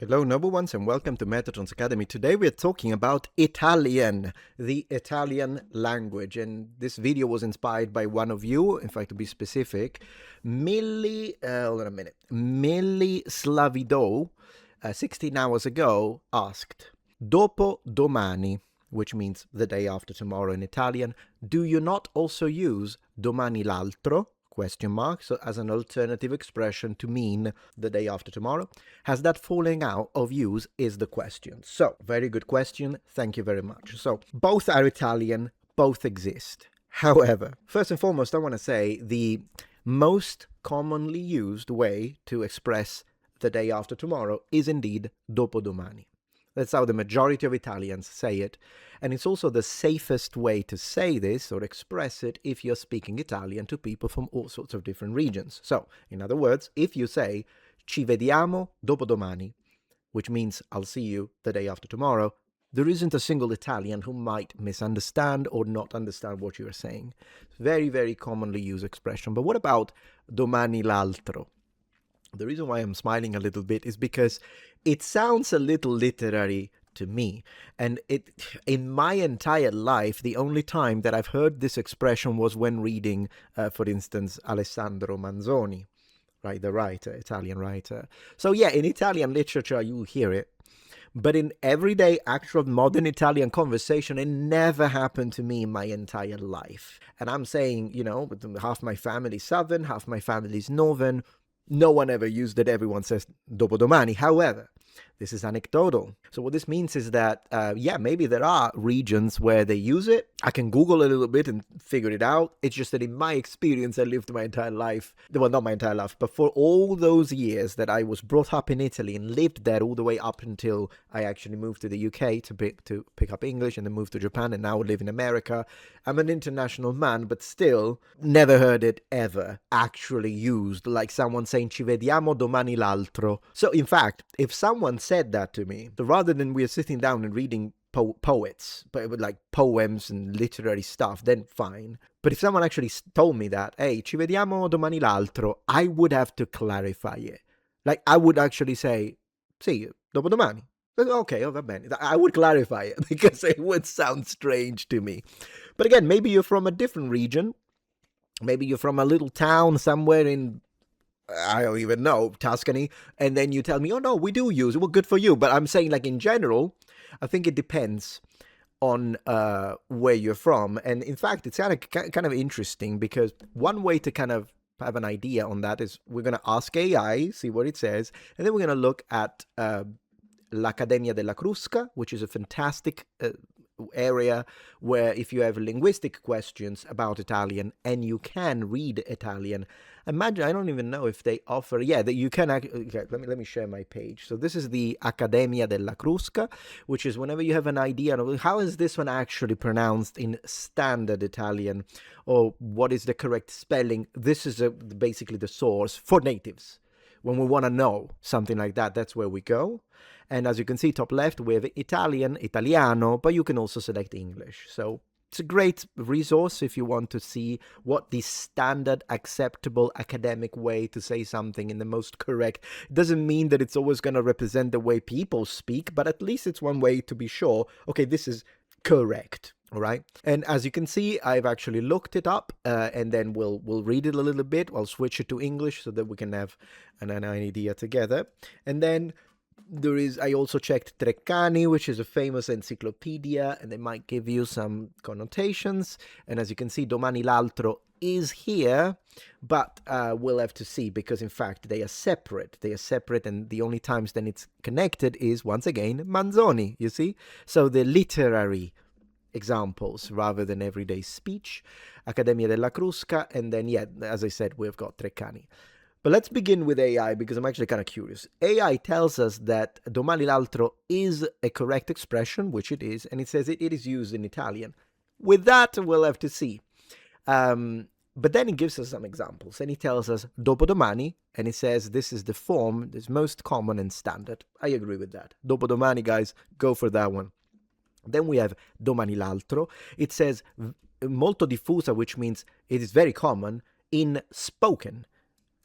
Hello, noble ones, and welcome to Metatron's Academy. Today we're talking about Italian, the Italian language. And this video was inspired by one of you, in fact, to be specific, hold on a minute, Millie Slavido, 16 hours ago, asked, Dopodomani, which means the day after tomorrow in Italian, do you not also use domani l'altro? Question mark, so as an alternative expression to mean the day after tomorrow. Has that falling out of use is the question. So, very good question. Thank you very much. So, both are Italian, both exist. However, first and foremost, I want to say the most commonly used way to express the day after tomorrow is indeed dopodomani. That's how the majority of Italians say it. And it's also the safest way to say this or express it if you're speaking Italian to people from all sorts of different regions. So, in other words, if you say ci vediamo dopodomani, which means I'll see you the day after tomorrow, there isn't a single Italian who might misunderstand or not understand what you're saying. It's very, very commonly used expression. But what about domani l'altro? The reason why I'm smiling a little bit is because it sounds a little literary to me. And in my entire life, the only time that I've heard this expression was when reading, for instance, Alessandro Manzoni, right, the writer, Italian writer. So yeah, in Italian literature, you hear it. But in everyday actual modern Italian conversation, it never happened to me in my entire life. And I'm saying, half my family's Southern, half my family's Northern. No one ever used it. Everyone says dopodomani. However, this is anecdotal. So what this means is that, maybe there are regions where they use it. I can Google a little bit and figure it out. It's just that in my experience, I lived my entire life, well, not my entire life, but for all those years that I was brought up in Italy and lived there all the way up until I actually moved to the UK to pick up English and then moved to Japan and now live in America. I'm an international man, but still never heard it ever actually used, like someone saying ci vediamo domani l'altro. So in fact, if someone said that to me, rather than we're sitting down and reading poets, but like poems and literary stuff, then fine. But if someone actually told me that, hey, ci vediamo domani l'altro, I would have to clarify it. Like, I would actually say, see you, dopodomani. Okay, va bene. I would clarify it because it would sound strange to me. But again, maybe you're from a different region. Maybe you're from a little town somewhere in, I don't even know, Tuscany, and then you tell me, oh no, we do use it. Well, good for you. But I'm saying, like, in general, I think it depends on where you're from. And in fact, it's kind of interesting because one way to kind of have an idea on that is we're going to ask AI, see what it says, and then we're going to look at l'Accademia della Crusca, which is a fantastic area where if you have linguistic questions about Italian and you can read Italian, imagine, I don't even know if they offer, that you can, okay, let me share my page. So this is the Accademia della Crusca, which is whenever you have an idea of how is this one actually pronounced in standard Italian, or what is the correct spelling, this is basically the source for natives. When we want to know something like that, that's where we go. And as you can see, top left, we have Italian, Italiano, but you can also select English. So it's a great resource if you want to see what the standard, acceptable academic way to say something in the most correct. It doesn't mean that it's always going to represent the way people speak, but at least it's one way to be sure, okay, this is correct. All right. And as you can see, I've actually looked it up and then we'll read it a little bit. I'll switch it to English so that we can have an idea together. And then I also checked Treccani, which is a famous encyclopedia, and they might give you some connotations. And as you can see, domani l'altro is here, but we'll have to see because, in fact, they are separate. And the only times then it's connected is, once again, Manzoni, you see? So the literary examples rather than everyday speech, Accademia della Crusca, and then, as I said, we've got Treccani. But let's begin with AI because I'm actually kind of curious. AI tells us that domani l'altro is a correct expression, which it is, and it says it is used in Italian. With that, we'll have to see. But then it gives us some examples, and it tells us dopodomani, and it says this is the form that's most common and standard. I agree with that. Dopodomani, guys, go for that one. Then we have domani l'altro. It says molto diffusa, which means it is very common in spoken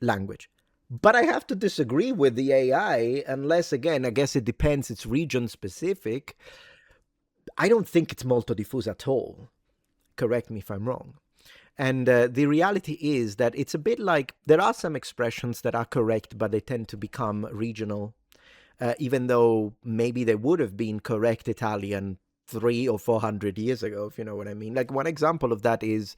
language. But I have to disagree with the AI, unless, again, I guess it depends, it's region specific. I don't think it's molto diffuso at all. Correct me if I'm wrong. And the reality is that it's a bit like there are some expressions that are correct, but they tend to become regional, even though maybe they would have been correct Italian 300 or 400 years ago, if you know what I mean. Like one example of that is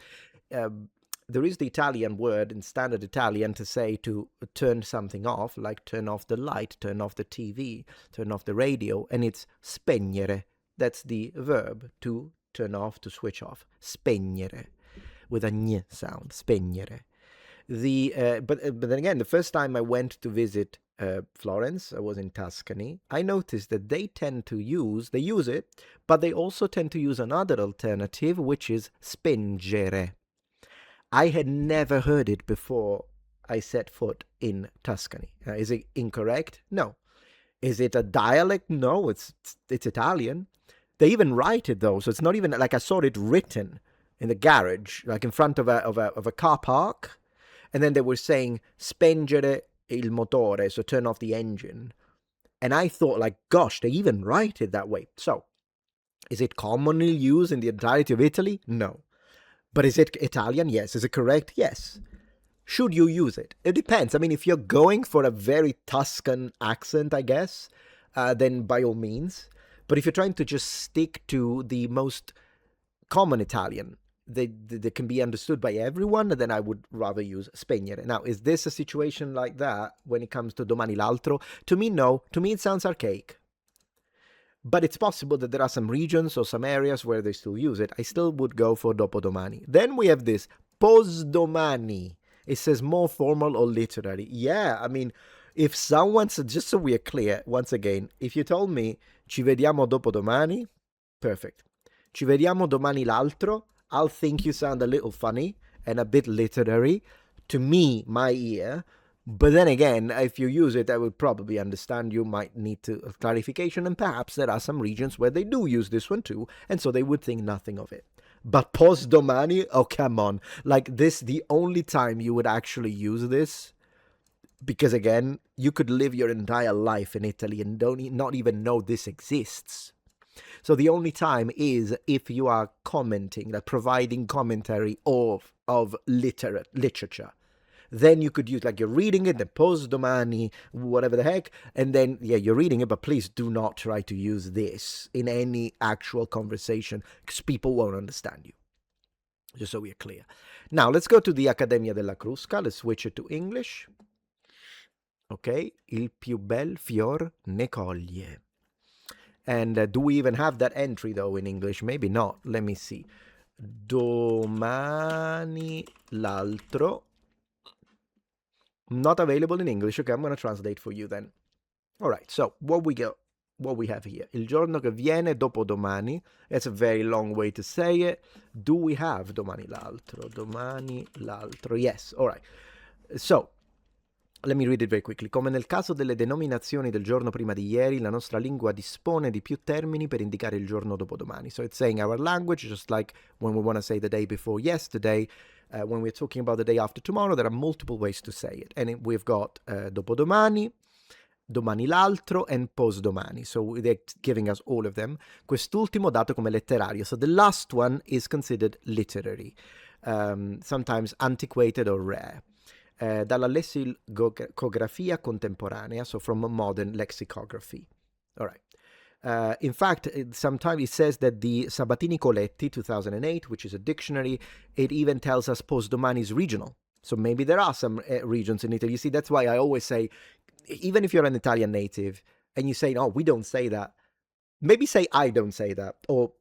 there is the Italian word in standard Italian to say to turn something off, like turn off the light, turn off the TV, turn off the radio, and it's spegnere. That's the verb, to turn off, to switch off. Spegnere, with a ñ sound, spegnere. But then again, the first time I went to visit Florence, I was in Tuscany, I noticed that they use it, but they also tend to use another alternative, which is spengere. I had never heard it before I set foot in Tuscany. Is it incorrect? No. Is it a dialect? No, it's Italian. They even write it though, so it's not even like I saw it written in the garage, like in front of a car park, and then they were saying spengere il motore, so turn off the engine. And I thought, like, gosh, they even write it that way. So, is it commonly used in the entirety of Italy? No. But is it Italian? Yes. Is it correct? Yes. Should you use it? It depends. I mean, if you're going for a very Tuscan accent, I guess, then by all means. But if you're trying to just stick to the most common Italian that can be understood by everyone, then I would rather use spegnere. Now, is this a situation like that when it comes to domani l'altro? To me, no. To me, it sounds archaic. But it's possible that there are some regions or some areas where they still use it. I still would go for dopodomani. Then we have this postdomani. It says more formal or literary. Yeah, I mean, if someone said, just so we are clear, once again, if you told me ci vediamo dopodomani, perfect. Ci vediamo domani l'altro, I'll think you sound a little funny and a bit literary to me, my ear. But then again, if you use it, I would probably understand you might need to clarification, and perhaps there are some regions where they do use this one too, and so they would think nothing of it. But postdomani, oh come on, like this, the only time you would actually use this, because again, you could live your entire life in Italy and not even know this exists. So the only time is if you are commenting, like providing commentary of literature. Then you could use, like, you're reading it, the postdomani, whatever the heck, and then, yeah, you're reading it, but please do not try to use this in any actual conversation, because people won't understand you. Just so we are clear. Now, let's go to the Accademia della Crusca. Let's switch it to English. Okay, il più bel fior ne coglie. And do we even have that entry, though, in English? Maybe not. Let me see. Domani l'altro. Not available in English. Okay, I'm going to translate for you then. All right, so what we have here. Il giorno che viene dopo domani. It's a very long way to say it. Do we have domani l'altro? Domani l'altro. Yes, all right. So, let me read it very quickly. Come nel caso delle denominazioni del giorno prima di ieri, la nostra lingua dispone di più termini per indicare il giorno dopo domani. So it's saying our language, just like when we want to say the day before yesterday, when we're talking about the day after tomorrow, there are multiple ways to say it. And we've got dopodomani, domani l'altro, and postdomani. So they're giving us all of them. Quest'ultimo dato come letterario. So the last one is considered literary, sometimes antiquated or rare. Dalla lessicografia contemporanea, so from a modern lexicography. All right. In fact, sometimes it says that the Sabatini Coletti 2008, which is a dictionary, it even tells us postdomani is regional. So maybe there are some regions in Italy. You see, that's why I always say, even if you're an Italian native and you say, oh, we don't say that, maybe say I don't say that, or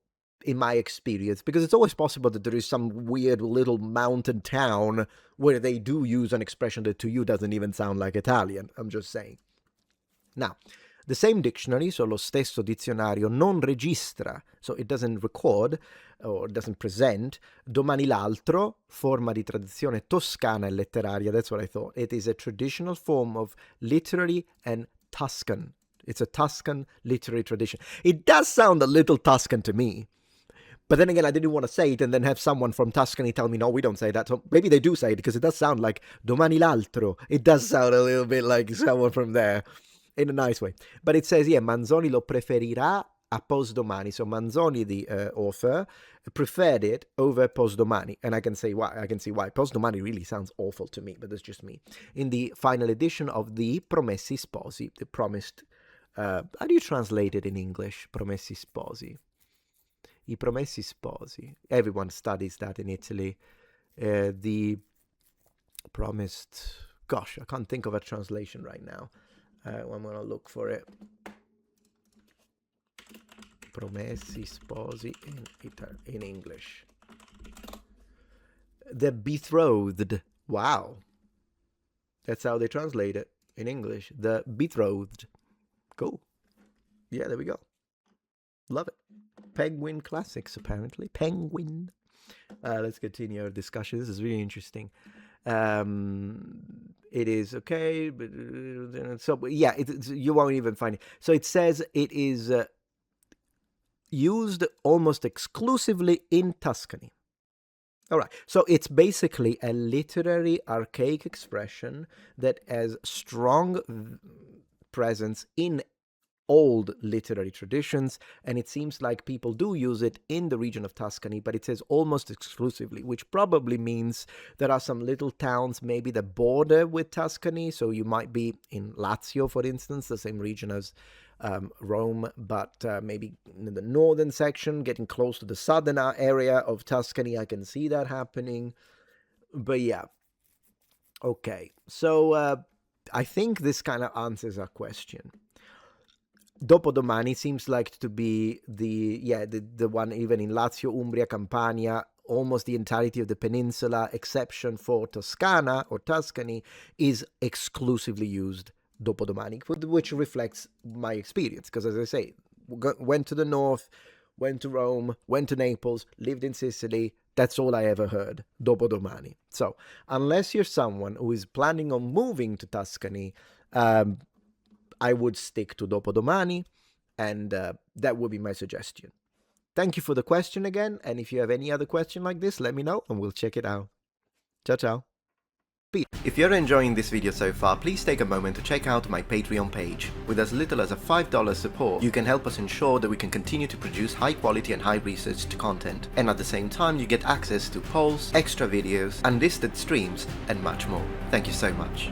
in my experience, because it's always possible that there is some weird little mountain town where they do use an expression that to you doesn't even sound like Italian. I'm just saying. Now, the same dictionary, so lo stesso dizionario, non registra, so it doesn't record or doesn't present, domani l'altro, forma di tradizione toscana e letteraria. That's what I thought. It is a traditional form of literary and Tuscan. It's a Tuscan literary tradition. It does sound a little Tuscan to me. But then again, I didn't want to say it and then have someone from Tuscany tell me, no, we don't say that. So maybe they do say it, because it does sound like domani l'altro. It does sound a little bit like someone from there, in a nice way. But it says, yeah, Manzoni lo preferirà a Postdomani. So Manzoni, the author, preferred it over Postdomani. And I can say why. I can see why. Postdomani really sounds awful to me, but that's just me. In the final edition of the Promessi Sposi, the promised... how do you translate it in English? Promessi Sposi. I Promessi Sposi. Everyone studies that in Italy. The promised... Gosh, I can't think of a translation right now. I'm going to look for it. Promessi Sposi in English. The betrothed. Wow. That's how they translate it in English. The betrothed. Cool. Yeah, there we go. Love it. Penguin Classics, apparently. Penguin. Let's continue our discussion. This is really interesting. It is okay, but so yeah, you won't even find it. So it says it is used almost exclusively in Tuscany. All right, so it's basically a literary archaic expression that has strong presence in old literary traditions, and it seems like people do use it in the region of Tuscany, but it says almost exclusively, which probably means there are some little towns maybe that border with Tuscany. So you might be in Lazio, for instance, the same region as Rome, but maybe in the northern section, getting close to the southern area of Tuscany. I can see that happening. But yeah, okay, so I think this kind of answers our question. Dopodomani seems like to be the one even in Lazio, Umbria, Campania, almost the entirety of the peninsula, exception for Toscana or Tuscany, is exclusively used Dopodomani, which reflects my experience, because as I say, went to the north, went to Rome, went to Naples, lived in Sicily. That's all I ever heard, Dopodomani. So unless you're someone who is planning on moving to Tuscany, I would stick to Dopodomani, and that would be my suggestion. Thank you for the question again, and if you have any other question like this, let me know and we'll check it out. Ciao, ciao. If you're enjoying this video so far, please take a moment to check out my Patreon page. With as little as a $5 support, you can help us ensure that we can continue to produce high quality and high researched content. And at the same time, you get access to polls, extra videos, unlisted streams, and much more. Thank you so much.